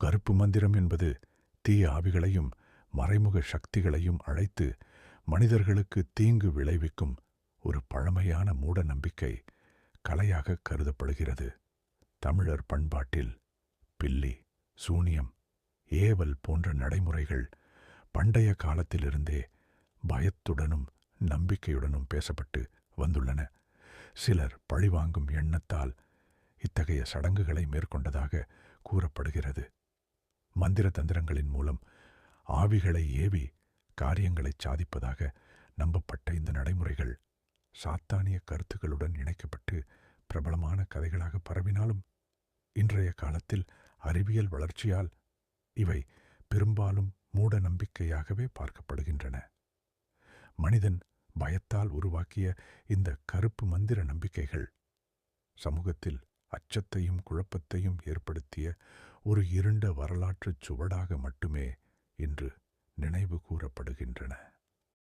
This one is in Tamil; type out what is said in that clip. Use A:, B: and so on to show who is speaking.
A: கருப்பு மந்திரம் என்பது தீய ஆவிகளையும் மறைமுக சக்திகளையும் அழைத்து மனிதர்களுக்கு தீங்கு விளைவிக்கும் ஒரு பழமையான மூட நம்பிக்கை கலையாக கருதப்படுகிறது. தமிழர் பண்பாட்டில் பில்லி, சூனியம், ஏவல் போன்ற நடைமுறைகள் பண்டைய காலத்திலிருந்தே பயத்துடனும் நம்பிக்கையுடனும் பேசப்பட்டு வந்துள்ளன. சிலர் பழிவாங்கும் எண்ணத்தால் இத்தகைய சடங்குகளை மேற்கொண்டதாக கூறப்படுகிறது. மந்திர தந்திரங்களின் மூலம் ஆவிகளை ஏவி காரியங்களை சாதிப்பதாக நம்பப்பட்ட இந்த நடைமுறைகள் சாத்தானிய கருத்துக்களுடன் இணைக்கப்பட்டு பிரபலமான கதைகளாக பரவினாலும் இன்றைய காலத்தில் அறிவியல் வளர்ச்சியால் இவை பெரும்பாலும் மூட நம்பிக்கையாகவே பார்க்கப்படுகின்றன. மனிதன் பயத்தால் உருவாக்கிய இந்த கருப்பு மந்திர நம்பிக்கைகள் சமூகத்தில் அச்சத்தையும் குழப்பத்தையும் ஏற்படுத்திய ஒரு இருண்ட வரலாற்றுச் சுவடாக மட்டுமே இன்று நினைவு கூறப்படுகின்றன.